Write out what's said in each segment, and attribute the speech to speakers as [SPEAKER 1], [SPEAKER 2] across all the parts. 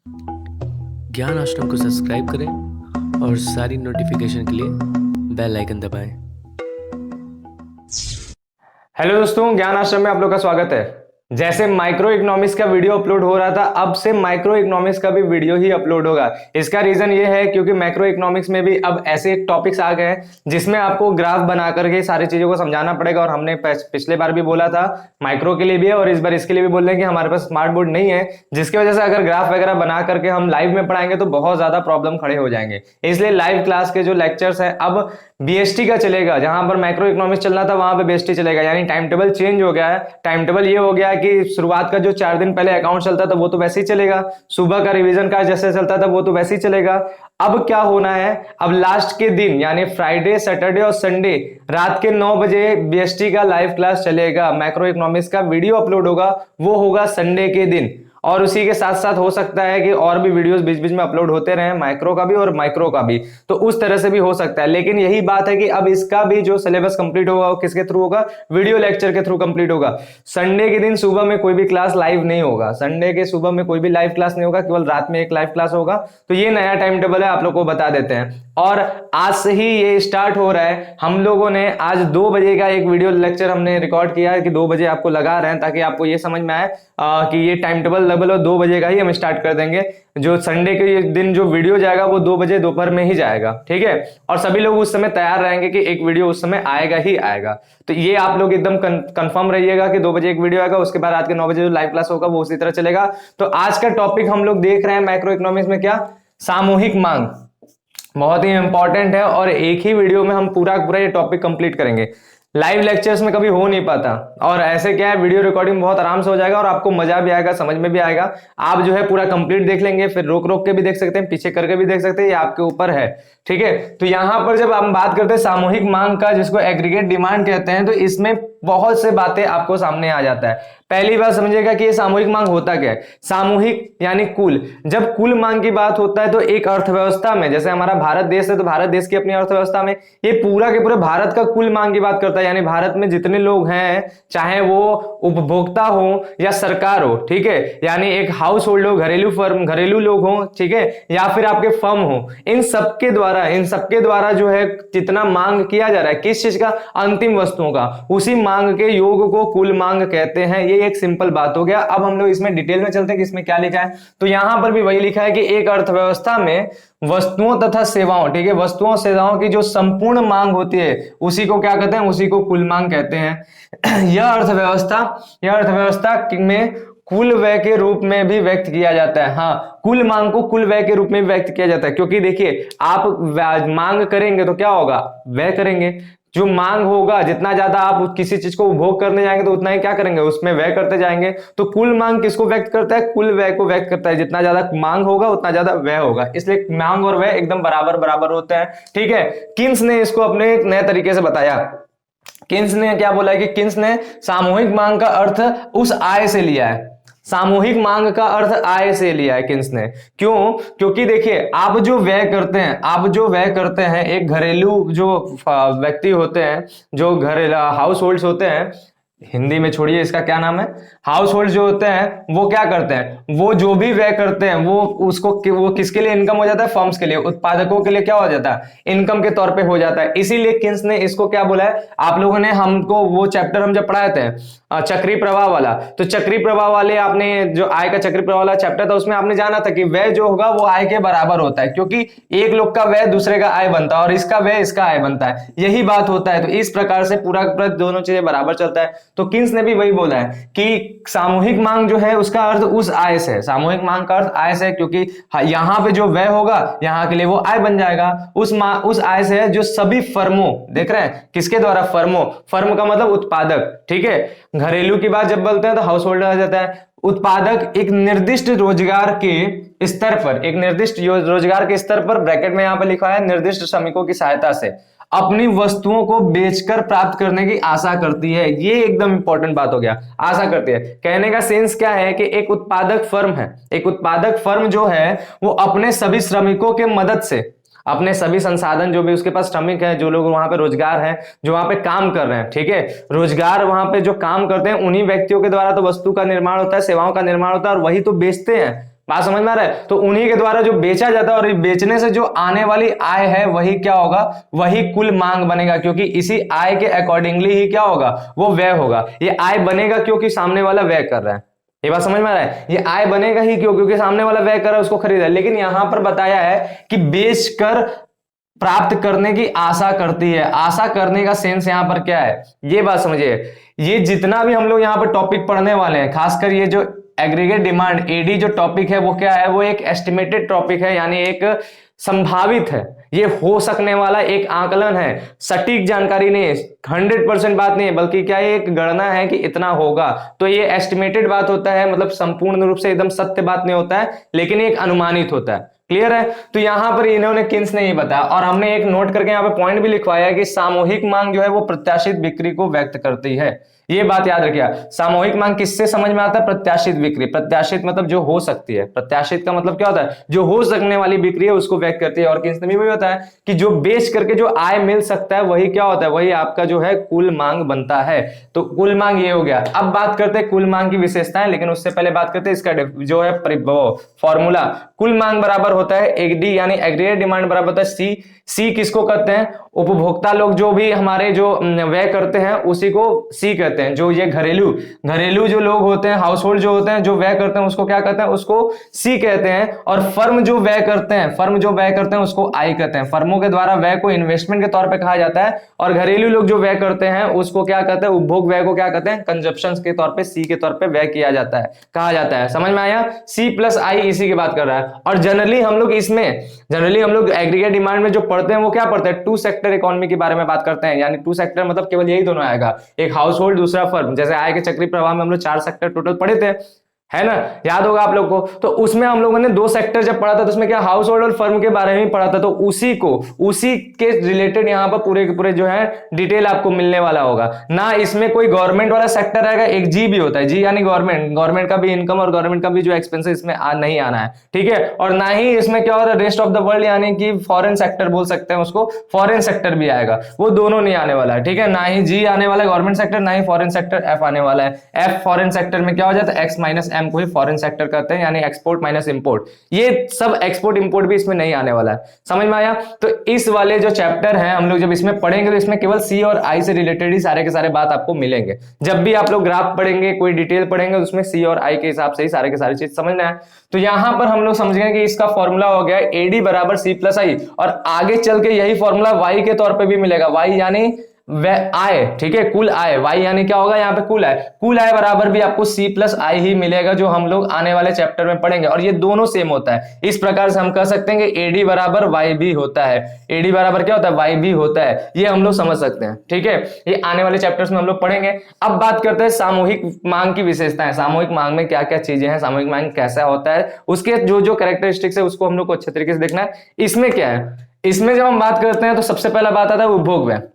[SPEAKER 1] ज्ञान आश्रम को सब्सक्राइब करें और सारी नोटिफिकेशन के लिए बेल आइकन दबाएं।
[SPEAKER 2] हेलो दोस्तों, ज्ञान आश्रम में आप लोग का स्वागत है। जैसे माइक्रो इकोनॉमिक्स का वीडियो अपलोड हो रहा था, अब से माइक्रो इकोनॉमिक्स का भी वीडियो ही अपलोड होगा। इसका रीजन ये है क्योंकि माइक्रो इकोनॉमिक्स में भी अब ऐसे टॉपिक्स आ गए हैं जिसमें आपको ग्राफ बना करके सारी चीजों को समझाना पड़ेगा। और हमने पिछले बार भी बोला था माइक्रो के लिए भी है और इस बार इसके लिए भी बोल रहे हैं कि हमारे पास स्मार्ट बोर्ड नहीं है, जिसकी वजह से अगर ग्राफ वगैरह बना करके हम लाइव में पढ़ाएंगे तो बहुत ज्यादा प्रॉब्लम खड़े हो जाएंगे। इसलिए लाइव क्लास के जो लेक्चर्स है अब बीएसटी का चलेगा। जहां पर माइक्रो इकोनॉमिक्स चल रहा था वहां पे बीएसटी चलेगा, यानी टाइम टेबल चेंज हो गया है। टाइम टेबल ये हो गया है कि शुरुआत का जो 4 दिन पहले अकाउंट चलता था वो तो वैसे ही चलेगा, सुबह का रिवीजन का जैसे चलता था वो तो वैसे ही चलेगा। अब क्या होना है, अब लास्ट के दिन यानी फ्राइडे, सैटरडे और संडे रात के 9 बजे बीएसटी का लाइव क्लास चलेगा। माइक्रो इकोनॉमिक्स का वीडियो अपलोड होगा, वो होगा संडे के दिन। और उसी के साथ साथ हो सकता है कि और भी वीडियोस बीच बीच में अपलोड होते रहे, माइक्रो का भी और माइक्रो का भी, तो उस तरह से भी हो सकता है। लेकिन यही बात है कि अब इसका भी जो सिलेबस कंप्लीट होगा वो किसके थ्रू होगा, वीडियो लेक्चर के थ्रू कंप्लीट होगा। संडे के दिन सुबह में कोई भी क्लास लाइव नहीं होगा, संडे के सुबह में कोई भी लाइव क्लास नहीं होगा, केवल रात में एक लाइव क्लास होगा। तो ये नया टाइम टेबल है, आप लोग को बता देते हैं। और आज से ही ये स्टार्ट हो रहा है। हम लोगों ने आज 2 बजे का एक वीडियो लेक्चर हमने रिकॉर्ड किया है कि 2 बजे आपको लगा रहे हैं, ताकि आपको ये समझ में आए कि ये टाइम टेबल लेवल और 2 बजे का ही हम स्टार्ट कर देंगे। जो संडे के दिन जो वीडियो जाएगा वो 2 बजे दोपहर में ही जाएगा, ठीक है। और सभी लोग उस समय तैयार रहेंगे कि एक वीडियो उस समय आएगा ही आएगा। तो ये आप लोग एकदम कंफर्म रहिएगा कि 2 बजे एक वीडियो आएगा, उसके बाद रात के 9 बजे जो लाइव क्लास होगा वो उसी तरह चलेगा। तो आज का टॉपिक हम लोग देख रहे हैं माइक्रो इकोनॉमिक्स में क्या, सामूहिक मांग। बहुत ही इंपॉर्टेंट है और एक ही वीडियो में हम पूरा पूरा ये टॉपिक कंप्लीट करेंगे। लाइव लेक्चर्स में कभी हो नहीं पाता, और ऐसे क्या है वीडियो रिकॉर्डिंग बहुत आराम से हो जाएगा और आपको मजा भी आएगा, समझ में भी आएगा। आप जो है पूरा कंप्लीट देख लेंगे, फिर रोक रोक के भी देख सकते हैं, पीछे करके भी देख सकते हैं, ये आपके ऊपर है, ठीक है। तो यहां पर जब हम बात करते हैं सामूहिक मांग का, जिसको एग्रीगेट डिमांड कहते हैं, तो इसमें बहुत से बातें आपको सामने आ जाता है। पहली बात समझिएगा कि ये सामूहिक मांग होता क्या है। सामूहिक यानी कुल, जब कुल मांग की बात होता है तो एक अर्थव्यवस्था में, जैसे हमारा भारत देश है तो भारत देश की अपनी अर्थव्यवस्था में ये पूरा के पूरे भारत का कुल मांग की बात करता है। यानी भारत में जितने लोग हैं, चाहे वो उपभोक्ता हो या सरकार हो, ठीक है, यानी एक हाउस होल्ड हो, घरेलू फर्म, घरेलू लोग हो, ठीक है, या फिर आपके फर्म हो, इन सबके द्वारा जो है जितना मांग किया जा रहा है, किस चीज का, अंतिम वस्तुओं का, उसी मांग के योग को कुल मांग कहते हैं। ये एक सिंपल बात हो गया। अब हम लोग इसमें डिटेल में चलते हैं कि इसमें क्या लिखा है। तो यहां पर भी वही लिखा है कि एक अर्थव्यवस्था में वस्तुओं तथा सेवाओं, ठीक है, वस्तुओं सेवाओं की जो संपूर्ण मांग होती है उसी को क्या कहते हैं, उसी को कुल मांग कहते हैं। यह अर्थव्यवस्था में कुल व्यय के रूप में भी व्यक्त किया जाता है। हाँ, कुल मांग को कुल व्यय के रूप में भी व्यक्त किया जाता है, क्योंकि देखिए आप मांग करेंगे तो क्या होगा, व्यय करेंगे। जो मांग होगा, जितना ज्यादा आप किसी चीज को उपभोग करने जाएंगे तो उतना ही क्या करेंगे, उसमें व्यय करते जाएंगे। तो कुल मांग किसको व्यक्त करता है, कुल व्यय को व्यक्त करता है। जितना ज्यादा मांग होगा उतना ज्यादा व्यय होगा, इसलिए मांग और व्यय एकदम बराबर बराबर होते हैं, ठीक है। किन्स ने इसको अपने एक नए तरीके से बताया। किन्स ने क्या बोला है कि किन्स ने सामूहिक मांग का अर्थ उस आय से लिया है, सामूहिक मांग का अर्थ आय से लिया है किन्स ने। क्यों, क्योंकि देखिए आप जो व्यय करते हैं, एक घरेलू जो व्यक्ति होते हैं, जो घरेलू हाउस होल्ड्स होते हैं, हिंदी में छोड़िए इसका क्या नाम है, हाउस होल्ड जो होते हैं वो क्या करते हैं, वो जो भी व्यय करते हैं वो किसके लिए इनकम हो जाता है, फर्म्स के लिए, उत्पादकों के लिए क्या हो जाता है, इनकम के तौर पे हो जाता है। इसीलिए किन्स ने इसको क्या बोला है, आप लोगों ने हमको वो चैप्टर हम जब पढ़ाए थे चक्री प्रवाह वाला, तो चक्री प्रवाह वाले आपने जो आय का चक्री प्रवाह वाला चैप्टर था उसमें आपने जाना था कि व्यय जो होगा वो आय के बराबर होता है, क्योंकि एक लोग का व्यय दूसरे का आय बनता है और इसका व्यय इसका आय बनता है, यही बात होता है। तो इस प्रकार से पूरा दोनों चीजें बराबर चलता है। तो किन्स ने भी वही बोला है कि सामूहिक मांग जो है उसका अर्थ उस आय से, सामूहिक मांग का अर्थ आय से, क्योंकि यहां पे जो व्यय होगा यहां के लिए वो आय बन जाएगा। उस आय से है जो सभी फर्मों, देख रहे हैं किसके द्वारा, फर्मों, फर्म का मतलब उत्पादक, ठीक है। घरेलू की बात जब बोलते हैं तो हाउस होल्ड आ जाता है। उत्पादक एक निर्दिष्ट रोजगार के स्तर पर, एक निर्दिष्ट रोजगार के स्तर पर, ब्रैकेट में यहां पर लिखा है, निर्दिष्ट श्रमिकों की सहायता से अपनी वस्तुओं को बेचकर प्राप्त करने की आशा करती है। ये एकदम इंपॉर्टेंट बात हो गया, आशा करती है। कहने का सेंस क्या है कि एक उत्पादक फर्म है, एक उत्पादक फर्म जो है वो अपने सभी श्रमिकों के मदद से, अपने सभी संसाधन जो भी उसके पास श्रमिक है, जो लोग वहां पे रोजगार है, जो वहां पे काम कर रहे हैं, ठीक है, रोजगार वहां पे जो काम करते हैं उन्हीं व्यक्तियों के द्वारा तो वस्तु का निर्माण होता है, सेवाओं का निर्माण होता है, और वही तो बेचते हैं। बात समझ में आ रहा है? तो उन्हीं के द्वारा जो बेचा जाता है और बेचने से जो आने वाली आय है वही क्या होगा, वही कुल मांग बनेगा, क्योंकि इसी आय के अकॉर्डिंगली ही क्या होगा, वो व्यय होगा। ये आय बनेगा क्योंकि सामने वाला व्यय कर रहा है। ये बात समझ में आ रहा है? ये आय बनेगा ही क्यों, क्योंकि सामने वाला व्यय कर रहा है, उसको खरीदा है। लेकिन यहां पर बताया है कि बेचकर प्राप्त करने की आशा करती है। आशा करने का सेंस यहां पर क्या है, ये बात समझिए। ये जितना भी हम लोग यहां पर टॉपिक पढ़ने वाले हैं, खासकर ये जो एग्रीगेट डिमांड एडी जो टॉपिक है वो क्या है, वो एक एस्टिमेटेड टॉपिक है, यानी एक संभावित है, ये हो सकने वाला एक आकलन है, सटीक जानकारी नहीं है, 100% बात नहीं है, बल्कि क्या ये एक गणना है कि इतना होगा। तो ये एस्टिमेटेड बात होता है, मतलब संपूर्ण रूप से एकदम सत्य बात नहीं होता है, लेकिन एक अनुमानित होता है। क्लियर है? तो यहां पर इन्होंने किन्स ने ये बताया, और हमने एक नोट करके यहां पे पॉइंट भी लिखवाया कि सामूहिक मांग जो है वो प्रत्याशित बिक्री को व्यक्त करती है। ये बात याद रखिए, सामूहिक मांग किससे समझ में आता है, प्रत्याशित बिक्री। प्रत्याशित मतलब जो हो सकती है, प्रत्याशित का मतलब क्या होता है, जो हो सकने वाली बिक्री है उसको व्यक्त करती है। और किस ने भी होता है कि जो बेच करके जो आय मिल सकता है वही क्या होता है, वही आपका जो है कुल मांग बनता है। तो कुल मांग ये हो गया। अब बात करते हैं कुल मांग की विशेषताएं, लेकिन उससे पहले बात करते हैं इसका जो है फॉर्मूला। कुल मांग बराबर होता है एडी, यानी एग्रीगेट डिमांड बराबर होता है सी। सी किसको कहते हैं, उपभोक्ता लोग जो भी हमारे जो व्यय करते हैं उसी को सी कहते हैं। जो ये घरेलू जो लोग होते हैं, हाउस होल्ड जो होते हैं, जो व्यय करते हैं उसको क्या कहते हैं, उसको सी कहते हैं। और फर्म जो व्यय करते हैं उसको आई कहते हैं। फर्मों के द्वारा व्यय को इन्वेस्टमेंट के तौर पे कहा जाता है, और घरेलू लोग जो व्यय करते हैं उसको क्या कहते हैं, उपभोग व्यय को क्या कहते हैं, कंजप्शन के तौर पे, सी के तौर पे व्यय किया जाता है, कहा जाता है। समझ में आया? सी प्लस आई इसी की बात कर रहा है। और जनरली हम लोग एग्रीगेट डिमांड में जो पढ़ते हैं वो क्या पढ़ते हैं, टू सेक्टर इकोनॉमी के बारे में बात करते हैं। यानी टू सेक्टर मतलब केवल यही दोनों आएगा, एक हाउस होल्ड दूसरा फर्म। जैसे आय के चक्रीय प्रवाह में हम लोग 4 सेक्टर टोटल पढ़े थे, है ना, याद होगा आप लोग को। तो उसमें हम लोगों ने 2 सेक्टर जब पढ़ा था तो उसमें क्या हाउस होल्ड और फर्म के बारे में पढ़ा था। तो उसी के रिलेटेड यहाँ पर पूरे के पूरे जो है डिटेल आपको मिलने वाला होगा ना। इसमें कोई गवर्नमेंट वाला सेक्टर रहेगा, एक जी भी होता है, जी यानी गवर्नमेंट का भी इनकम और गवर्नमेंट का भी जो एक्सपेंसेस इसमें नहीं आना है, ठीक है। और ना ही इसमें क्या होता है रेस्ट ऑफ द वर्ल्ड, यानी कि फॉरेन सेक्टर बोल सकते हैं उसको, फॉरेन सेक्टर भी आएगा, वो दोनों नहीं आने वाला है, ठीक है। ना ही जी आने वाला है गवर्नमेंट सेक्टर, ना ही फॉरेन सेक्टर एफ आने वाला है। एफ फॉरेन सेक्टर में क्या हो जाता है, एक्स माइनस एम को ही फॉरेन सेक्टर कहते हैं, यानी एक्सपोर्ट माइनस इंपोर्ट। ये सब एक्सपोर्ट इंपोर्ट भी इसमें नहीं आने वाला है। समझ में आया? तो इस वाले जो चैप्टर है हम लोग जब इसमें पढ़ेंगे तो इसमें केवल सी और आई से रिलेटेड ही सारे के सारे बात आपको मिलेंगे। जब भी आप लोग ग्राफ पढ़ेंगे, कोई डिटेल पढ़ेंगे तो उसमें सी और आई के हिसाब से ही सारे के सारे चीज समझना है। तो यहां पर हम लोग समझ गए कि इसका फॉर्मूला हो गया एडी बराबर सी प्लस आई, और आगे चल के यही फॉर्मूला वाई के तौर पे भी मिलेगा। वाई यानी वह आय, ठीक है, कुल आय। वाई यानी क्या होगा यहाँ पे, कुल आय बराबर भी आपको सी प्लस आई ही मिलेगा, जो हम लोग आने वाले चैप्टर में पढ़ेंगे। और ये दोनों सेम होता है। इस प्रकार से हम कह सकते हैं कि एडी बराबर वाई भी होता है। एडी बराबर क्या होता है, वाई भी होता है। ये हम लोग समझ सकते हैं, ठीक है। ये आने वाले चैप्टर्स में हम लोग पढ़ेंगे। अब बात करते हैं सामूहिक मांग की विशेषताएं। सामूहिक मांग में क्या क्या चीजें हैं, सामूहिक मांग कैसा होता है, उसके जो जो कैरेक्टरिस्टिक्स है उसको हम लोग को अच्छे तरीके से देखना है। इसमें क्या है, इसमें जब हम बात करते हैं तो सबसे पहला बात आता है उपभोग व्यय।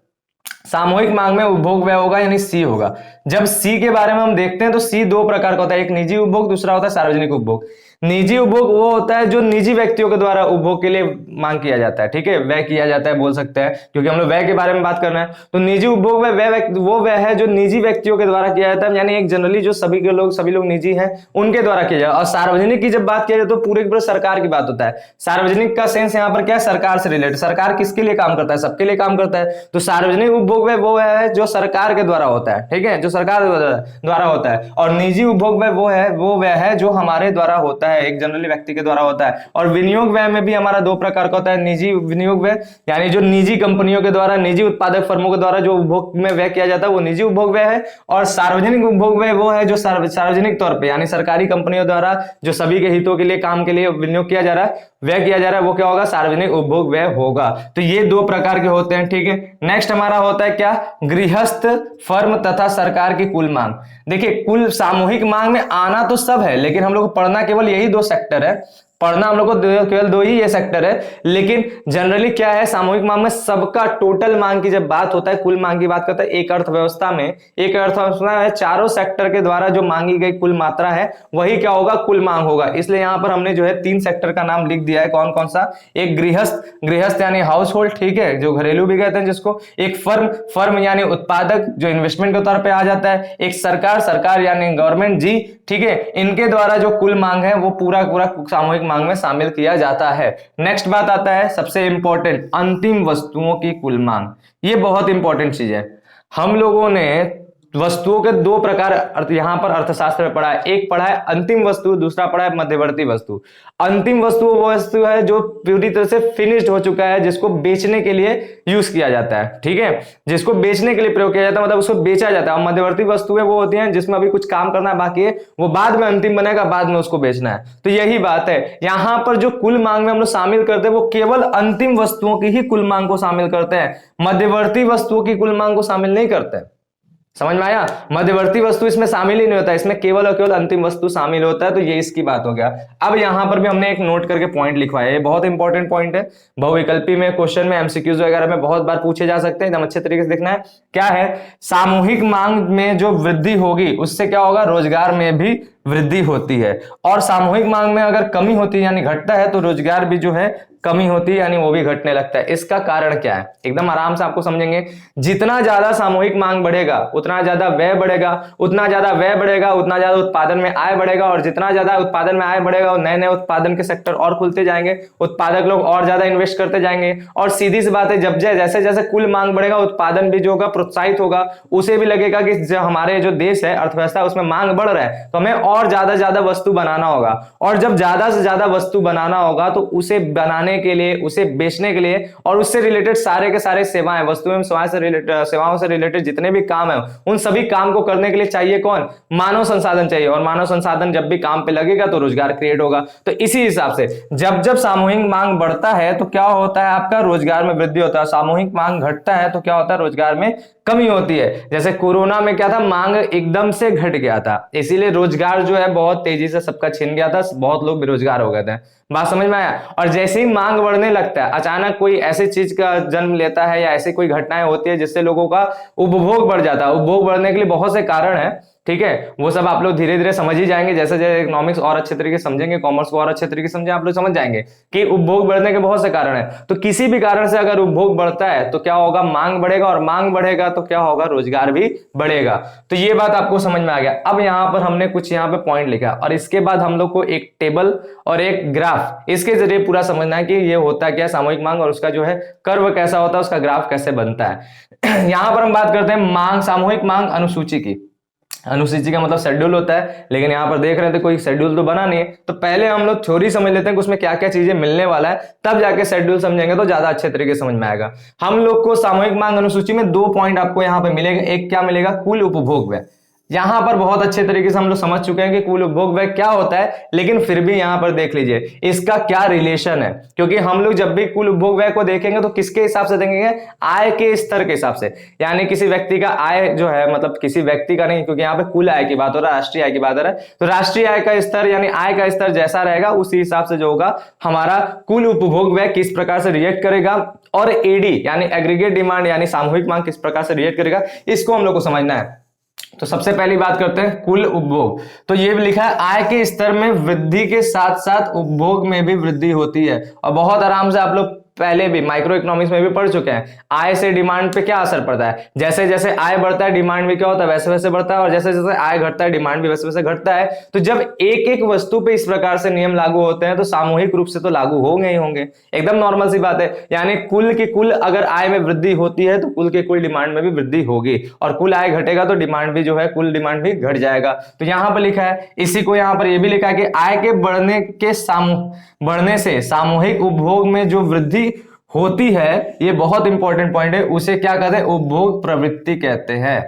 [SPEAKER 2] सामूहिक मांग में उपभोग व्यय होगा, यानी सी होगा। जब सी के बारे में हम देखते हैं तो सी 2 प्रकार का होता है, एक निजी उपभोग, दूसरा होता है सार्वजनिक उपभोग। निजी उपभोग वो होता है जो निजी व्यक्तियों के द्वारा उपभोग के लिए मांग किया जाता है, ठीक है, व्यय किया जाता है बोल सकते हैं, क्योंकि हम लोग व्यय के बारे में बात कर रहे हैं। तो निजी उपभोग वो व्यय है जो निजी व्यक्तियों के द्वारा किया जाता है, यानी एक जनरली जो सभी लोग निजी हैं उनके द्वारा किया जाए। और सार्वजनिक की जब बात किया जाए तो पूरे पूरे सरकार की बात होता है। सार्वजनिक का सेंस यहाँ पर क्या है, सरकार से रिलेटेड। सरकार किसके लिए काम करता है, सबके लिए काम करता है। तो सार्वजनिक उपभोग व्यय वो है जो सरकार के द्वारा होता है, ठीक है, जो सरकार द्वारा होता है। और निजी उपभोग व्यय वो व्यय है जो हमारे द्वारा होता है, एक जनरली व्यक्ति के द्वारा होता है। और विनियोग व्यय में भी हमारा 2 प्रकार का होता है। निजी विनियोग व्यय यानी जो निजी कंपनियों के द्वारा, निजी उत्पादक फर्मों के द्वारा जो उपभोग में व्यय किया जाता है वो निजी उपभोग व्यय है। और सार्वजनिक उपभोग व्यय वो है जो सार्वजनिक तौर पे, यानी सरकारी कंपनियों द्वारा जो सभी के हितों के लिए, काम के लिए विनियोग किया जा रहा है, व्यय किया जा रहा है, वो क्या होगा, सार्वजनिक उपभोग व्यय होगा। तो ये 2 प्रकार के होते हैं, ठीक है। नेक्स्ट हमारा होता है क्या, गृहस्थ, फर्म तथा सरकार की कुल मांग। देखिए कुल सामूहिक मांग में आना तो सब है, लेकिन हम लोग को पढ़ना केवल यही 2 सेक्टर है, पढ़ना हम लोग को केवल दो ही ये सेक्टर है, लेकिन जनरली क्या है, सामूहिक मांग में सबका टोटल मांग की जब बात होता है, कुल मांग की बात करता है, एक अर्थव्यवस्था में चारों सेक्टर के द्वारा जो मांगी गई कुल मात्रा है वही क्या होगा, कुल मांग होगा। इसलिए यहां पर हमने जो है 3 सेक्टर का नाम लिख दिया है। कौन कौन सा? एक गृहस्थ यानी हाउस होल्ड, ठीक है, जो घरेलू भी कहते हैं जिसको। एक फर्म यानी उत्पादक, जो इन्वेस्टमेंट के तौर पे आ जाता है। एक सरकार यानी गवर्नमेंट जी, ठीक है, इनके द्वारा जो कुल मांग है वो पूरा सामूहिक मांग में शामिल किया जाता है। नेक्स्ट बात आता है सबसे इंपॉर्टेंट, अंतिम वस्तुओं की कुल मांग। ये बहुत इंपॉर्टेंट चीज है। हम लोगों ने वस्तुओं के दो प्रकार यहां पर अर्थशास्त्र में पढ़ा है। एक पढ़ा है अंतिम वस्तु, दूसरा पढ़ा है मध्यवर्ती वस्तु। अंतिम वस्तु वो वस्तु है जो पूरी तरह से फिनिश्ड हो चुका है, जिसको बेचने के लिए यूज किया जाता है, ठीक है, जिसको बेचने के लिए प्रयोग किया जाता है, मतलब उसको बेचा जाता है। और मध्यवर्ती वस्तुएं वो होती हैं जिसमें अभी कुछ काम करना बाकी है, वो बाद में अंतिम बनेगा, बाद में उसको बेचना है। तो यही बात है, यहां पर जो कुल मांग में हम लोग शामिल करते हैं वो केवल अंतिम वस्तुओं की ही कुल मांग को शामिल करते हैं, मध्यवर्ती वस्तुओं की कुल मांग को शामिल नहीं करते हैं। समझ में आया? मध्यवर्ती वस्तु इसमें शामिल ही नहीं होता, इसमें केवल और केवल अंतिम वस्तु शामिल होता है। तो ये इसकी बात हो गया। अब यहां पर भी हमने एक नोट करके पॉइंट लिखवाया है, ये बहुत इंपॉर्टेंट पॉइंट है। बहुविकल्पी में, क्वेश्चन में, एमसीक्यूज वगैरह में बहुत बार पूछे जा सकते हैं, एकदम अच्छे तरीके से देखना है। क्या है? सामूहिक मांग में जो वृद्धि होगी उससे क्या होगा, रोजगार में भी वृद्धि होती है। और सामूहिक मांग में अगर कमी होती है यानी घटता है, तो रोजगार भी जो है कमी होती है यानी वो भी घटने लगता है। इसका कारण क्या है, एकदम आराम से आपको समझेंगे। जितना ज्यादा सामूहिक मांग बढ़ेगा उतना ज्यादा व्यय बढ़ेगा, उतना ज्यादा व्यय बढ़ेगा उतना ज्यादा उत्पादन में आय बढ़ेगा, और जितना ज्यादा उत्पादन में आय बढ़ेगा और नए नए उत्पादन के सेक्टर और खुलते जाएंगे, उत्पादक लोग और ज्यादा इन्वेस्ट करते जाएंगे। और सीधी सी बात है, जब जैसे जैसे कुल मांग बढ़ेगा उत्पादन भी जो होगा प्रोत्साहित होगा, उसे भी लगेगा कि जो हमारे जो देश है, अर्थव्यवस्था, उसमें मांग बढ़ रहा है तो हमें और ज्यादा वस्तु बनाना होगा। और जब ज्यादा से ज्यादा वस्तु बनाना होगा तो उसे बनाने के लिए, उसे बेचने के लिए और उससे रिलेटेड सारे के सारे सेवाएं, वस्तुएं सेवाओं से रिलेटेड जितने भी काम है, उन सभी काम को करने के लिए चाहिए कौन? मानव संसाधन चाहिए। और मानव संसाधन जब भी काम पे लगेगा तो रोजगार क्रिएट होगा। तो इसी हिसाब से जब सामूहिक मांग बढ़ता है तो क्या होता है, आपका रोजगार में वृद्धि होता है। सामूहिक मांग घटता है तो क्या होता है, रोजगार में कमी होती है। जैसे कोरोना में क्या था, मांग एकदम से घट गया था, इसीलिए रोजगार जो है बहुत तेजी से सबका छिन गया था, बहुत लोग बेरोजगार हो गए थे। बात समझ में आया? और जैसे ही मांग बढ़ने लगता है, अचानक कोई ऐसी चीज का जन्म लेता है या ऐसी कोई घटनाएं होती है जिससे लोगों का उपभोग बढ़ जाता है। उपभोग बढ़ने के लिए बहुत से कारण है, ठीक है, वो सब आप लोग धीरे धीरे समझ ही जाएंगे। जैसे जैसे इकोनॉमिक्स और अच्छे तरीके से समझेंगे, कॉमर्स को और अच्छे तरीके से समझेंगे, आप लोग समझ जाएंगे कि उपभोग बढ़ने के बहुत से कारण है। तो किसी भी कारण से अगर उपभोग बढ़ता है तो क्या होगा, मांग बढ़ेगा, और मांग बढ़ेगा तो क्या होगा, रोजगार भी बढ़ेगा। तो ये बात आपको समझ में आ गया। अब यहां पर हमने कुछ यहाँ पे पॉइंट लिखा और इसके बाद हम लोग को एक टेबल और एक ग्राफ, इसके जरिए पूरा समझना है कि ये होता क्या सामूहिक मांग, और उसका जो है कर्व कैसा होता है, उसका ग्राफ कैसे बनता है। यहां पर हम बात करते हैं मांग, सामूहिक मांग अनुसूची की। अनुसूची का मतलब शेड्यूल होता है, लेकिन यहाँ पर देख रहे थे कोई शेड्यूल तो बना नहीं है। तो पहले हम लोग थ्योरी समझ लेते हैं कि उसमें क्या क्या चीजें मिलने वाला है, तब जाके शेड्यूल समझेंगे तो ज्यादा अच्छे तरीके से समझ में आएगा। हम लोग को सामूहिक मांग अनुसूची में 2 पॉइंट आपको यहाँ पे मिलेगा। एक क्या मिलेगा, कुल उपभोग व्यय। यहां पर बहुत अच्छे तरीके से हम लोग समझ चुके हैं कि कुल उपभोग व्यय क्या होता है, लेकिन फिर भी यहां पर देख लीजिए इसका क्या रिलेशन है। क्योंकि हम लोग जब भी कुल उपभोग व्यय को देखेंगे तो किसके हिसाब से देखेंगे, आय के स्तर के हिसाब से। यानी किसी व्यक्ति का आय जो है, मतलब किसी व्यक्ति का नहीं, क्योंकि यहाँ पे कुल आय की बात हो रहा है, राष्ट्रीय आय की बात हो रहा है। तो राष्ट्रीय आय का स्तर यानी आय का स्तर जैसा रहेगा उसी हिसाब से जो होगा हमारा कुल उपभोग व्यय किस प्रकार से रिएक्ट करेगा, और एडी यानी एग्रीगेट डिमांड यानी सामूहिक मांग किस प्रकार से रिएक्ट करेगा, इसको हम लोग को समझना है। तो सबसे पहली बात करते हैं कुल उपभोग। तो ये भी लिखा है आय के स्तर में वृद्धि के साथ साथ उपभोग में भी वृद्धि होती है। और बहुत आराम से आप लोग पहले भी माइक्रो इकोनॉमिक्स में भी पढ़ चुके हैं, आय से डिमांड पे क्या असर पड़ता है। जैसे जैसे आय बढ़ता है डिमांड भी क्या होता है, वैसे वैसे बढ़ता है, और जैसे जैसे आय घटता है डिमांड भी वैसे वैसे घटता है। तो जब एक एक वस्तु पे इस प्रकार से नियम लागू होते हैं तो सामूहिक रूप से तो लागू होंगे ही होंगे, एकदम नॉर्मल सी बात है। यानी कुल की कुल अगर आय में वृद्धि होती है तो कुल के कुल डिमांड में भी वृद्धि होगी, और कुल आय घटेगा तो डिमांड भी जो है, कुल डिमांड भी घट जाएगा। तो यहां पर लिखा है, इसी को यहां पर यह भी लिखा है कि आय के बढ़ने से सामूहिक उपभोग में जो वृद्धि होती है, ये बहुत इंपॉर्टेंट पॉइंट है, उसे क्या कहते हैं, उपभोग प्रवृत्ति कहते हैं।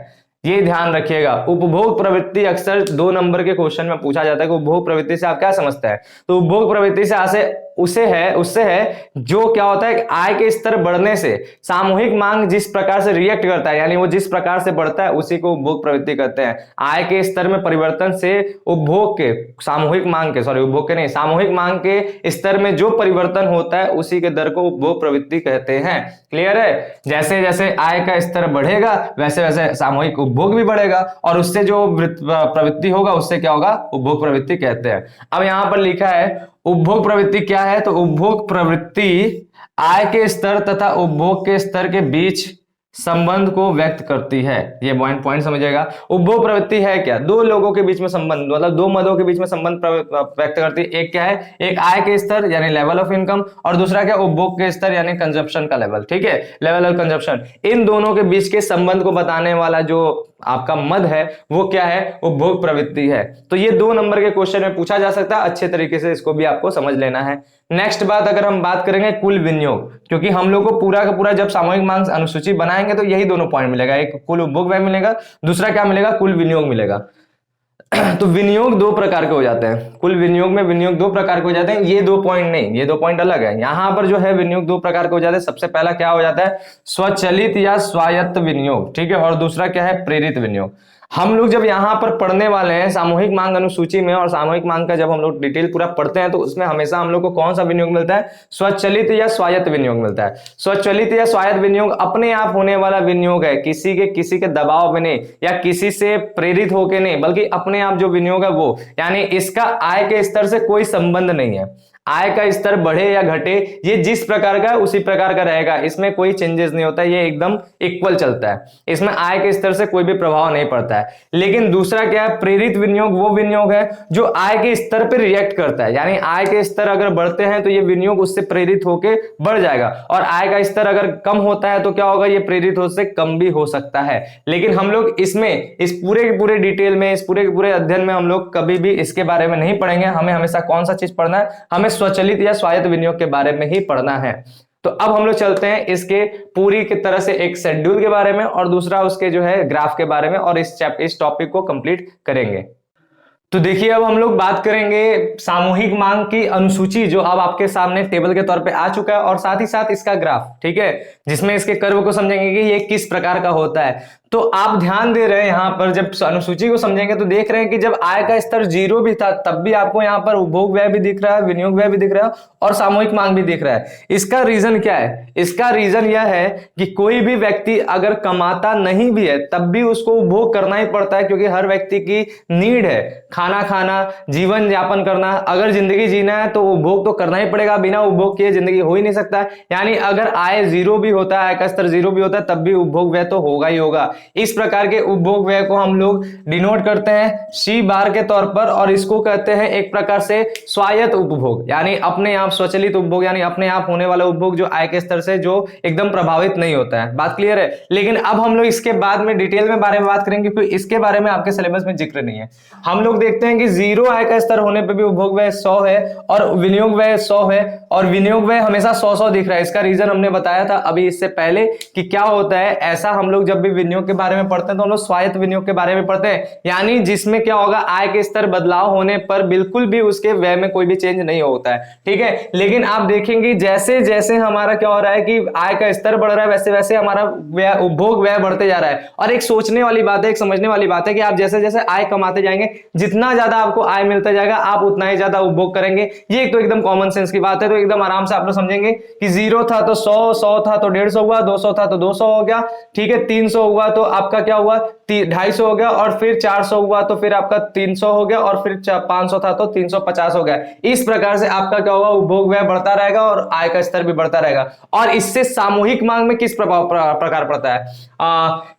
[SPEAKER 2] ये ध्यान रखिएगा। उपभोग प्रवृत्ति अक्सर 2 नंबर के क्वेश्चन में पूछा जाता है कि उपभोग प्रवृत्ति से आप क्या समझते हैं। तो उपभोग प्रवृत्ति से उससे है जो क्या होता है, आय के स्तर बढ़ने से सामूहिक मांग जिस प्रकार से रिएक्ट करता है, यानी वो जिस प्रकार से बढ़ता है उसी को उपभोग प्रवृत्ति कहते हैं। आय के स्तर में परिवर्तन से उपभोग के सामूहिक मांग के स्तर में जो परिवर्तन होता है उसी के दर को उपभोग प्रवृत्ति कहते हैं। क्लियर है? जैसे जैसे आय का स्तर बढ़ेगा वैसे वैसे सामूहिक उपभोग भी बढ़ेगा और उससे जो प्रवृत्ति होगा उससे क्या होगा, उपभोग प्रवृत्ति कहते हैं। अब यहां पर लिखा है उपभोग प्रवृत्ति क्या है, तो उपभोग प्रवृत्ति आय के स्तर तथा उपभोग के स्तर के बीच संबंध को व्यक्त करती है। ये पॉइंट समझिएगा। उपभोग प्रवृत्ति है क्या, 2 लोगों के बीच में संबंध, मतलब 2 मदों के बीच में संबंध व्यक्त करती है। एक क्या है, एक आय के स्तर यानी लेवल ऑफ इनकम, और दूसरा क्या, उपभोग के स्तर यानी कंजप्शन का लेवल। ठीक है, लेवल ऑफ कंजप्शन। इन दोनों के बीच के संबंध को बताने वाला जो आपका मद है वो क्या है, उपभोग प्रवृत्ति है। तो ये 2 नंबर के क्वेश्चन में पूछा जा सकता है, अच्छे तरीके से इसको भी आपको समझ लेना है। नेक्स्ट बात, अगर हम बात करेंगे कुल विनियोग, क्योंकि हम लोग को पूरा का पूरा जब सामूहिक मांग अनुसूची बनाएंगे तो यही दोनों पॉइंट मिलेगा, एक कुल उपभोग व्यय मिलेगा, दूसरा क्या मिलेगा, कुल विनियोग मिलेगा। तो विनियोग 2 प्रकार के हो जाते हैं, कुल विनियोग में विनियोग 2 प्रकार के हो जाते हैं। ये 2 पॉइंट नहीं, ये 2 पॉइंट अलग है। यहां पर जो है विनियोग 2 प्रकार के हो जाते हैं। सबसे पहला क्या हो जाता है, स्वचालित या स्वायत्त विनियोग। ठीक है, और दूसरा क्या है, प्रेरित विनियोग। हम लोग जब यहाँ पर पढ़ने वाले हैं सामूहिक मांग अनुसूची में, और सामूहिक मांग का जब हम लोग डिटेल पूरा पढ़ते हैं तो उसमें हमेशा हम लोग को कौन सा विनियोग मिलता है, स्वचालित या स्वायत्त विनियोग मिलता है। स्वचालित या स्वायत्त विनियोग अपने आप होने वाला विनियोग है, किसी के दबाव में नहीं या किसी से प्रेरित होके नहीं, बल्कि अपने आप जो विनियोग है वो, यानी इसका आय के स्तर से कोई संबंध नहीं है। आय का स्तर बढ़े या घटे, ये जिस प्रकार का है उसी प्रकार का रहेगा, इसमें कोई चेंजेस नहीं होता, ये एकदम इक्वल चलता है, इसमें आय के स्तर से कोई भी प्रभाव नहीं पड़ता है। लेकिन दूसरा क्या है, प्रेरित विनियोग वो विनियोग है जो आय के स्तर पर रिएक्ट करता है, यानी आय के स्तर अगर बढ़ते हैं तो ये विनियोग उससे प्रेरित होकर बढ़ जाएगा, और आय का स्तर अगर कम होता है तो क्या होगा, ये प्रेरित हो से कम भी हो सकता है। लेकिन हम लोग इसमें इस पूरे के पूरे डिटेल में, इस पूरे के पूरे अध्ययन में हम लोग कभी भी इसके बारे में नहीं पढ़ेंगे। हमें हमेशा कौन सा चीज पढ़ना है, हमें स्वचालित या स्वायत्त विनियोग के बारे में ही पढ़ना है। तो अब हम लोग चलते हैं इसके पूरी की तरह से एक शेड्यूल के बारे में, और दूसरा उसके जो है ग्राफ के बारे में, और इस टॉपिक को कंप्लीट करेंगे। तो देखिए अब हम लोग बात करेंगे सामूहिक मांग की अनुसूची, जो अब आपके सामने टेबल के तौर पे आ चुका है, और साथ ही साथ इसका ग्राफ, ठीक है, जिसमें इसके कर्व को समझेंगे कि ये किस प्रकार का होता है। तो आप ध्यान दे रहे हैं यहाँ पर, जब अनुसूची को समझेंगे तो देख रहे हैं कि जब आय का स्तर 0 भी था तब भी आपको यहाँ पर उपभोग व्यय भी दिख रहा है, विनियोग व्यय भी दिख रहा है, और सामूहिक मांग भी दिख रहा है। इसका रीजन क्या है, इसका रीजन यह है कि कोई भी व्यक्ति अगर कमाता नहीं भी है तब भी उसको उपभोग करना ही पड़ता है, क्योंकि हर व्यक्ति की नीड है खाना खाना, जीवन यापन करना। अगर जिंदगी जीना है तो उपभोग तो करना ही पड़ेगा, बिना उपभोग किए जिंदगी हो ही नहीं सकता है। यानी अगर आय 0 भी होता है, आय का स्तर 0 भी होता है, तब भी उपभोग व्यय तो होगा ही होगा। इस प्रकार के उपभोग व्यय को हम लोग डिनोट करते हैं सी बार के तौर पर, और इसको कहते हैं एक प्रकार से स्वायत्त उपभोग, यानी अपने आप स्वचालित उपभोग, यानी अपने आप होने वाला उपभोग जो आय के स्तर से जो एकदम प्रभावित नहीं होता है। बात क्लियर है? लेकिन अब हम लोग इसके बाद में डिटेल में बारे में बात करेंगे, क्योंकि इसके बारे में आपके सिलेबस में जिक्र नहीं है। हम लोग देखते हैं कि 0 आय का स्तर होने पर भी उपभोग व्यय 100 है और विनियोग व्यय 100 है, और विनियोग व्यय हमेशा 100 दिख रहा है। इसका रीजन हमने बताया था अभी इससे पहले कि क्या होता है। ऐसा हम लोग जब भी विनियोग के बारे में पढ़ते हैं तो हम लोग स्वायत्त विनियोग के बारे में पढ़ते हैं, यानी जिसमें क्या होगा, आय के स्तर बदलाव होने पर बिल्कुल भी उसके व्यय में कोई भी चेंज नहीं होता है, ठीक है। लेकिन आप देखेंगे जैसे जैसे हमारा क्या हो रहा है कि आय का स्तर बढ़ रहा है, वैसे वैसे हमारा उपभोग व्यय बढ़ते जा रहा है। और एक सोचने वाली बात है, एक समझने वाली बात है कि आप जैसे जैसे आय कमाते जाएंगे, जितना ज्यादा आपको आय मिलता जाएगा आप उतना ही ज्यादा उपभोग करेंगे। ये एक तो एकदम कॉमन सेंस की बात है, तो एकदम आराम से आप लोग समझेंगे कि 0 था तो 100, 100 था तो 150 हुआ, 200 था तो 200 हो गया, ठीक है, 300 हुआ तो आपका क्या हुआ, 250 हो गया, और फिर 400 हुआ तो फिर आपका 300 हो गया, और फिर 500 था तो 350 हो गया। इस प्रकार से आपका क्या होगा, उपभोग व्यय बढ़ता रहेगा और आय का स्तर भी बढ़ता रहेगा। और इससे सामूहिक मांग में किस प्रकार पड़ता है,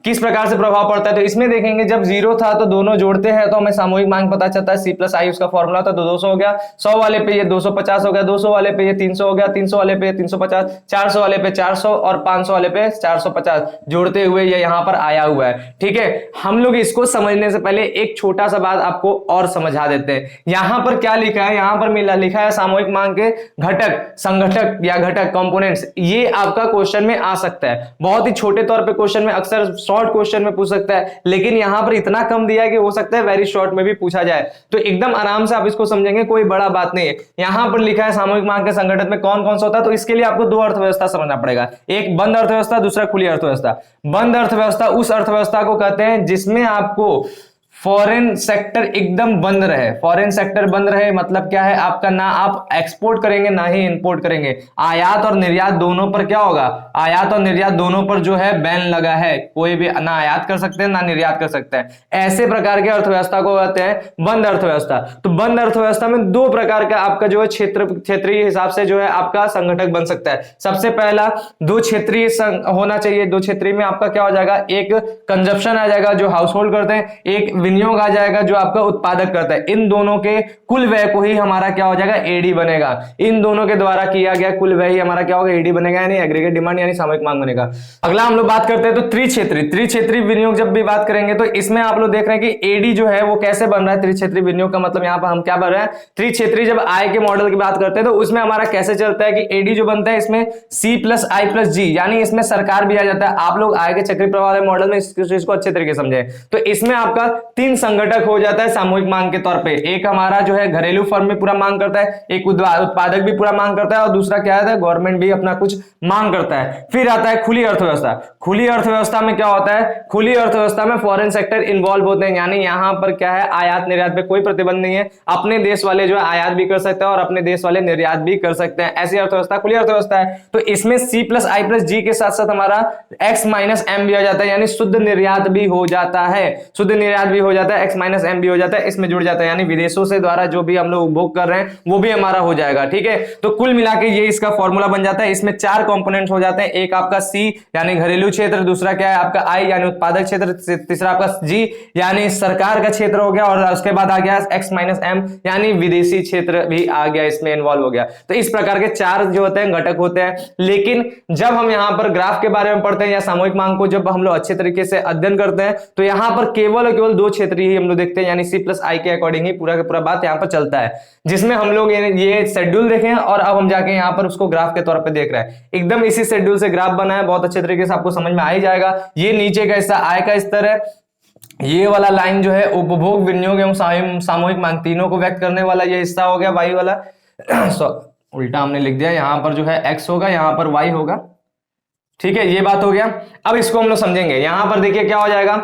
[SPEAKER 2] किस प्रकार से प्रभाव पड़ता है, तो इसमें देखेंगे जब 0 था तो दोनों जोड़ते हैं तो हमें सामूहिक मांग मांग पता चलता है, सी प्लस आई उसका फॉर्मूला था, तो 200 हो गया, 100 वाले पे ये 250 हो गया, 200 वाले पे ये 300 हो गया, 300 वाले पे 350, 400 वाले पे 400 और 500 वाले पे 450 जोड़ते हुए ये यहाँ पर आया हुआ है। ठीक है, हम लोग इसको समझने से पहले एक छोटा सा बात आपको और समझा देते हैं। यहां पर क्या लिखा है, यहां पर मिला लिखा है सामूहिक मांग के घटक, संघटक या घटक कंपोनेंट्स। ये आपका क्वेश्चन में आ सकता है, बहुत ही छोटे तौर पे क्वेश्चन में, अक्सर शॉर्ट क्वेश्चन में पूछ सकता है, लेकिन यहां पर इतना कम दिया है कि हो सकता है वेरी शॉर्ट में भी पूछा जाए, तो एकदम आराम से आप इसको समझेंगे, कोई बड़ा बात नहीं है। यहां पर लिखा है सामूहिक मांग के संगठन में कौन कौन सा होता है, तो इसके लिए आपको दो अर्थव्यवस्था समझना पड़ेगा, एक बंद अर्थव्यवस्था, दूसरा खुली अर्थव्यवस्था। बंद अर्थव्यवस्था उस अर्थव्यवस्था को कहते हैं जिसमें आपको फॉरेन सेक्टर एकदम बंद रहे। फॉरेन सेक्टर बंद रहे मतलब क्या है, आपका ना आप एक्सपोर्ट करेंगे ना ही इंपोर्ट करेंगे, आयात और निर्यात दोनों पर क्या होगा, आयात और निर्यात दोनों पर जो है बैन लगा है, कोई भी ना आयात कर सकते हैं ना निर्यात कर सकते हैं। ऐसे प्रकार के अर्थव्यवस्था को कहते हैं बंद अर्थव्यवस्था। तो बंद अर्थव्यवस्था में दो प्रकार का आपका जो है क्षेत्रीय हिसाब से जो है आपका संगठक बन सकता है। सबसे पहला दो क्षेत्रीय होना चाहिए, दो क्षेत्रीय में आपका क्या हो जाएगा, एक कंजप्शन आ जाएगा जो हाउस होल्ड करते हैं, एक विनियोग आ जाएगा जो आपका उत्पादक करता है। इन दोनों के कुल व्यय को ही हमारा क्या हो जाएगा, एडी बनेगा। इन दोनों के द्वारा किया गया कुल व्यय ही हमारा क्या होगा, एडी बनेगा, यानी एग्रीगेट डिमांड यानी सामूहिक मांग बनेगा। अगला हम लोग बात करते हैं तो त्रिक्षेत्रीय विनियोग जब भी बात करेंगे तो इसमें आप लोग देख रहे हैं कि एडी जो है वो कैसे बन रहा है। त्रिक्षेत्रीय विनियोग का मतलब यहां पर हम क्या बन रहे हैं, त्रिक्षेत्रीय जब आय के मॉडल की बात करते हैं तो उसमें हमारा कैसे चलता है कि एडी जो बनता है इसमें सी प्लस आई प्लस जी, यानी इसमें सरकार भी आ जाता है। आप लोग आय के चक्रीय प्रवाह वाले मॉडल में इसको अच्छे तरीके से समझे, तो इसमें आपका तीन संगठक हो जाता है सामूहिक मांग के तौर पे। एक हमारा जो है घरेलू फर्म में पूरा मांग करता है, एक उत्पादक भी पूरा मांग करता है, और दूसरा क्या है, गवर्नमेंट भी अपना कुछ मांग करता है। फिर आता है खुली अर्थव्यवस्था। खुली अर्थव्यवस्था में क्या होता है, खुली अर्थव्यवस्था में फॉरेन सेक्टर इन्वॉल्व होते हैं, यानी यहां पर क्या है, आयात निर्यात पे कोई प्रतिबंध नहीं है, अपने देश वाले जो है आयात भी कर सकते हैं और अपने देश वाले निर्यात भी कर सकते हैं। ऐसी अर्थव्यवस्था खुली अर्थव्यवस्था है। तो इसमें सी प्लस आई प्लस जी के साथ साथ हमारा एक्स माइनस एम भी आ जाता है, यानी शुद्ध निर्यात भी हो जाता है, शुद्ध निर्यात भी हो जाता है, एक्स माइनस एम भी हो जाता है, इसमें जुड़ जाता है, यानी विदेशों से द्वारा जो भी हम लोग उपभोग कर रहे हैं वो भी हमारा हो जाएगा। ठीक है, तो कुल मिला के ये इसका फॉर्मूला बन जाता है। इसमें चार कंपोनेंट्स हो जाते हैं, एक आपका सी यानी घरेलू क्षेत्र, दूसरा क्या है आपका आई यानी उत्पादक क्षेत्र, तीसरा आपका जी यानी सरकार का क्षेत्र हो गया, और उसके बाद आ गया एक्स माइनस एम यानी विदेशी क्षेत्र भी आ गया, इसमें इन्वॉल्व हो गया। तो इस प्रकार के चार जो होते हैं घटक होते हैं। लेकिन जब हम यहां पर ग्राफ के बारे में पढ़ते हैं या सामूहिक मांग को जब हम लोग अच्छे तरीके से अध्ययन करते हैं तो यहां पर केवल और केवल दो क्षेत्र ही हम लोग देखते हैं, यानी सी प्लस आई के अकॉर्डिंग ही पूरा का पूरा बात यहाँ पर चलता है, जिसमें हम लोग ये शेड्यूल देखे हैं और अब हम जाके यहाँ पर उसको ग्राफ के तौर पे देख रहे हैं। एकदम इसी शेड्यूल से ग्राफ बना है, बहुत अच्छे तरीके से आपको समझ में आ ही जाएगा। ये नीचे का हिस्सा आय का स्तर है, ये वाला लाइन जो है उपभोग विनियोग एवं सामूहिक मांग तीनों को व्यक्त करने वाला ये हिस्सा हो गया, वाई वाला उल्टा हमने लिख दिया, यहां पर जो है एक्स होगा, यहां पर वाई होगा। ठीक है, ये बात हो गया। अब इसको हम लोग समझेंगे। यहां पर देखिए क्या हो जाएगा,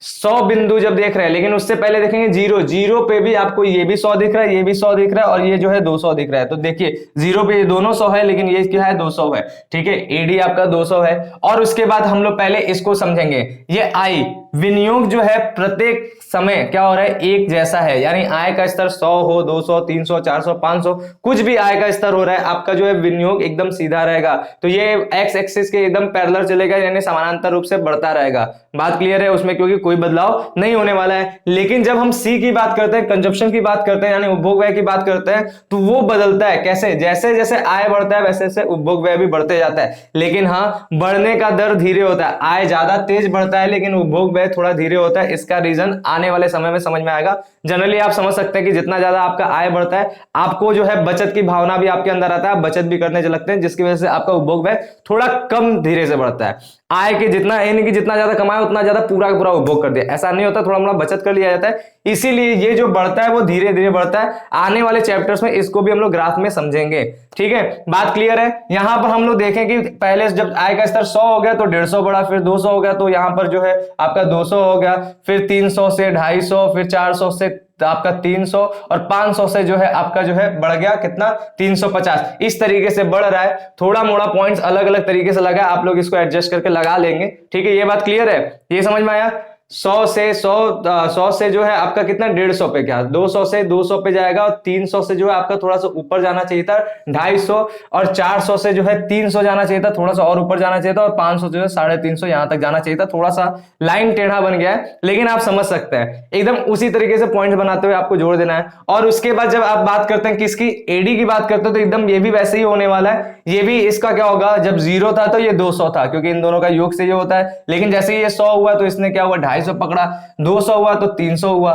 [SPEAKER 2] 100 बिंदु जब देख रहे हैं, लेकिन उससे पहले देखेंगे जीरो, जीरो पे भी आपको ये भी 100 दिख रहा है, ये भी 100 दिख रहा है और ये जो है 200 दिख रहा है। तो देखिए जीरो पे ये दोनों 100 है, लेकिन ये क्या है 200 है। ठीक है, एडी आपका 200 है। और उसके बाद हम लोग पहले इसको समझेंगे, ये आई विनियोग जो है प्रत्येक समय क्या हो रहा है, एक जैसा है, यानी आय का स्तर 100 हो, 200, 300, 400, 500 कुछ भी आय का स्तर हो रहा है, आपका जो है विनियोग एकदम सीधा रहेगा। तो ये एक्स एक्सिस के एकदम पैरेलल चलेगा, यानी समानांतर रूप से बढ़ता रहेगा। बात क्लियर है उसमें, क्योंकि कोई बदलाव नहीं होने वाला है। लेकिन जब हम सी की बात करते हैं, कंजप्शन की बात करते हैं, यानी उपभोग व्यय की बात करते हैं, तो वो बदलता है। कैसे, जैसे जैसे आय बढ़ता है वैसे वैसे उपभोग व्यय भी बढ़ते जाता है, लेकिन हाँ बढ़ने का दर धीरे होता है। आय ज्यादा तेज बढ़ता है लेकिन उपभोग व्यय थोड़ा धीरे होता है। इसका रीजन आने वाले समय में समझ में आएगा। जनरली आप समझ सकते हैं कि जितना ज्यादा आपका आय बढ़ता है, आपको जो है बचत की भावना भी आपके अंदर आता है, बचत भी करने लगते हैं, जिसकी वजह से आपका उपभोग व्यय थोड़ा कम धीरे से बढ़ता है। आय के जितना यानी कि जितना ज्यादा कमाए उतना ज्यादा पूरा का पूरा उपभोग कर दिया, ऐसा नहीं होता, थोड़ा मोड़ा बचत कर लिया जाता है। इसीलिए ये जो बढ़ता है वो धीरे धीरे बढ़ता है। आने वाले चैप्टर्स में इसको भी हम लोग ग्राफ में समझेंगे। ठीक है, बात क्लियर है। यहां पर हम लोग देखें कि पहले जब आय का स्तर 100 हो गया तो 150 बढ़ा, फिर 200 हो गया तो यहां पर जो है आपका 200 हो गया, फिर 300 से 250, फिर 400 से आपका 300 और 500 से जो है आपका जो है बढ़ गया कितना 350। इस तरीके से बढ़ रहा है। थोड़ा मोड़ा पॉइंट्स अलग अलग तरीके से लगा, आप लोग इसको एडजस्ट करके लगा लेंगे। ठीक है, ये बात क्लियर है, ये समझ में आया। 100 से 100 से जो है आपका कितना 150 पे, क्या 200 से 200 पे जाएगा, और 300 से जो है आपका थोड़ा सा ऊपर जाना चाहिए था 250, और 400 से जो है 300 जाना चाहिए था, थोड़ा सा और ऊपर जाना चाहिए था, और 500 जो है 350 यहां तक जाना चाहिए था। थोड़ा सा लाइन टेढ़ा बन गया है, लेकिन आप समझ सकते हैं एकदम उसी तरीके से पॉइंट बनाते हुए आपको जोड़ देना है। और उसके बाद जब आप बात करते हैं किसकी, एडी की बात करते हैं, तो एकदम ये भी वैसे ही होने वाला है। ये भी इसका क्या होगा, जब 0 था तो ये 200 था, क्योंकि इन दोनों का योग से ये होता है। लेकिन जैसे ही ये 100 हुआ तो इसने क्या हुआ, 250 पकड़ा, 200 हुआ तो 300 हुआ,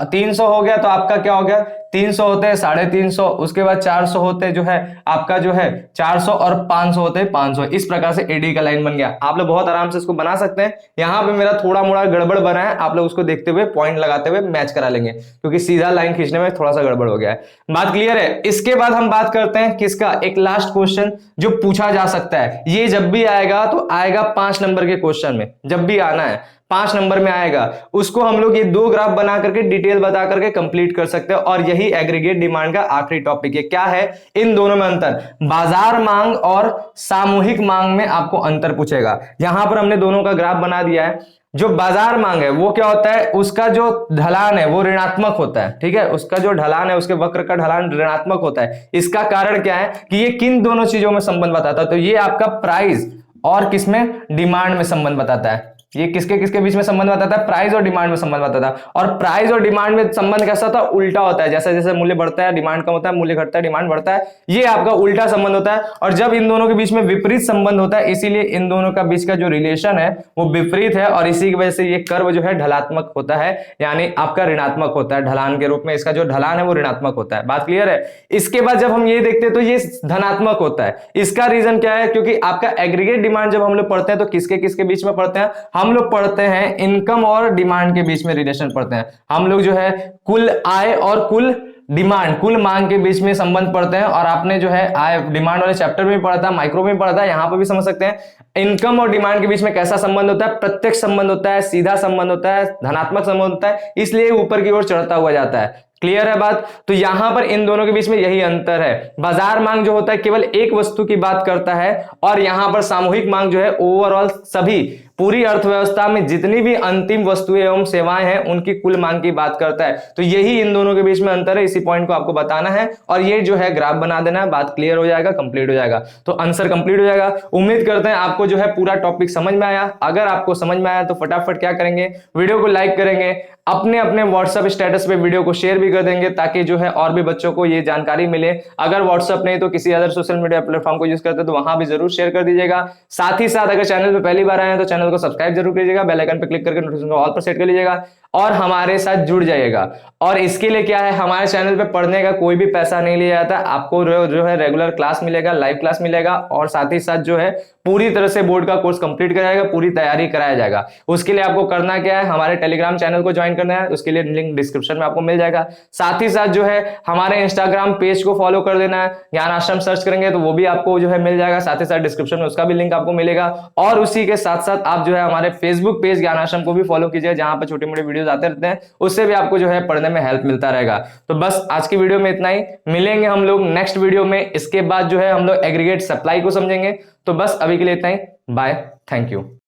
[SPEAKER 2] 300 हो गया तो आपका क्या हो गया, 300 होते हैं 350, उसके बाद 400 होते जो है आपका जो है 400, और 500 होते हैं 500। इस प्रकार से एडी का लाइन बन गया। आप लोग बहुत आराम से इसको बना सकते हैं। यहां पे मेरा थोड़ा मोड़ा गड़बड़ बना है, आप लोग उसको देखते हुए पॉइंट लगाते हुए मैच करा लेंगे, क्योंकि सीधा लाइन खींचने में थोड़ा सा गड़बड़ हो गया है। बात क्लियर है। इसके बाद हम बात करते हैं किसका, एक लास्ट क्वेश्चन जो पूछा जा सकता है। ये जब भी आएगा तो आएगा 5 नंबर के क्वेश्चन में, जब भी आना है 5 नंबर में आएगा, उसको हम लोग ये 2 ग्राफ बना करके डिटेल बता करके कंप्लीट कर सकते हैं। और यही एग्रीगेट डिमांड का आखिरी टॉपिक है। क्या है इन दोनों में अंतर, बाजार मांग और सामूहिक मांग में आपको अंतर पूछेगा। यहां पर हमने दोनों का ग्राफ बना दिया है। जो बाजार मांग है वो क्या होता है, उसका जो ढलान है वो ऋणात्मक होता है, ठीक है, उसका जो ढलान है, उसके वक्र का ढलान ऋणात्मक होता है। इसका कारण क्या है कि ये किन दोनों चीजों में संबंध बताता है, तो ये आपका प्राइस और किसमें, डिमांड में संबंध बताता है। ये किसके किसके बीच में संबंध बताता है, प्राइस और डिमांड में संबंध बताता है। और प्राइस और डिमांड में संबंध कैसा होता है, उल्टा होता है। जैसे जैसे मूल्य बढ़ता है डिमांड कम होता है, मूल्य घटता है डिमांड बढ़ता है, ये आपका उल्टा संबंध होता है। और जब इन दोनों के बीच में विपरीत संबंध होता है, इसीलिए इन दोनों का बीच का जो रिलेशन है वो विपरीत है, और इसी की वजह से ये कर्व जो है ढलात्मक होता है, यानी आपका ऋणात्मक होता है। ढलान के रूप में इसका जो ढलान है वो ऋणात्मक होता है। बात क्लियर है। इसके बाद जब हम ये देखते हैं तो ये धनात्मक होता है। इसका रीजन क्या है, क्योंकि आपका एग्रीगेट डिमांड जब हम लोग पढ़ते हैं तो किसके किसके बीच में पढ़ते हैं, हम लोग पढ़ते हैं इनकम और डिमांड के बीच में रिलेशन पढ़ते हैं। हम लोग जो है कुल आय और कुल डिमांड, कुल मांग के बीच में संबंध पढ़ते हैं। और आपने जो है आय डिमांड वाले चैप्टर में भी पढ़ा था, माइक्रो में पढ़ा था, यहां पर भी समझ सकते हैं इनकम और डिमांड के बीच में कैसा संबंध होता है, प्रत्यक्ष संबंध होता है, सीधा संबंध होता है, धनात्मक संबंध होता है, इसलिए ऊपर की ओर चढ़ता हुआ जाता है। क्लियर है बात। तो यहां पर इन दोनों के बीच में यही अंतर है। बाजार मांग जो होता है केवल एक वस्तु की बात करता है, और यहां पर सामूहिक मांग जो है ओवरऑल सभी पूरी अर्थव्यवस्था में जितनी भी अंतिम वस्तुएं एवं सेवाएं हैं उनकी कुल मांग की बात करता है। तो यही इन दोनों के बीच में अंतर है। इसी पॉइंट को आपको बताना है, और ये जो है ग्राफ बना देना है। बात क्लियर हो जाएगा, कंप्लीट हो जाएगा, तो आंसर कंप्लीट हो जाएगा। उम्मीद करते हैं आपको जो है पूरा टॉपिक समझ में आया। अगर आपको समझ में आया तो फटाफट क्या करेंगे, वीडियो को लाइक करेंगे, अपने अपने व्हाट्सएप स्टेटस पे वीडियो को शेयर भी कर देंगे, ताकि जो है और भी बच्चों को ये जानकारी मिले। अगर व्हाट्सएप नहीं तो किसी अदर सोशल मीडिया प्लेटफॉर्म को यूज करते हैं तो वहां भी जरूर शेयर कर दीजिएगा। साथ ही साथ अगर चैनल पे पहली बार आए हैं तो चैनल को सब्सक्राइब जरूर कीजिएगा, बेल आइकन पे क्लिक करके नोटिफिकेशन को ऑल पर सेट कर लीजिएगा, और हमारे साथ जुड़ जाइएगा। और इसके लिए क्या है, हमारे चैनल पे पढ़ने का कोई भी पैसा नहीं लिया जाता। आपको जो है रेगुलर क्लास मिलेगा, लाइव क्लास मिलेगा, और साथ ही साथ जो है पूरी तरह से बोर्ड का कोर्स कंप्लीट कराया जाएगा, पूरी तैयारी कराया जाएगा। उसके लिए आपको करना क्या है, हमारे टेलीग्राम चैनल को ज्वाइन करना है, उसके लिए लिंक डिस्क्रिप्शन में आपको मिल जाएगा। साथ ही साथ जो है हमारे इंस्टाग्राम पेज को फॉलो कर देना है, ज्ञान आश्रम सर्च करेंगे तो वो भी आपको जो है मिल जाएगा। साथ ही साथ डिस्क्रिप्शन में उसका भी लिंक आपको मिलेगा। और उसी के साथ साथ आप जो है हमारे फेसबुक पेज ज्ञान आश्रम को भी फॉलो कीजिए, जहां पर छोटे मोटे वीडियोस आते रहते हैं, उससे भी आपको जो है पढ़ने में हेल्प मिलता रहेगा। तो बस आज की वीडियो में इतना ही, मिलेंगे हम लोग नेक्स्ट वीडियो में। इसके बाद जो है हम लोग एग्रीगेट सप्लाई को समझेंगे। तो बस अभी के लिए इतना ही, बाय, थैंक यू।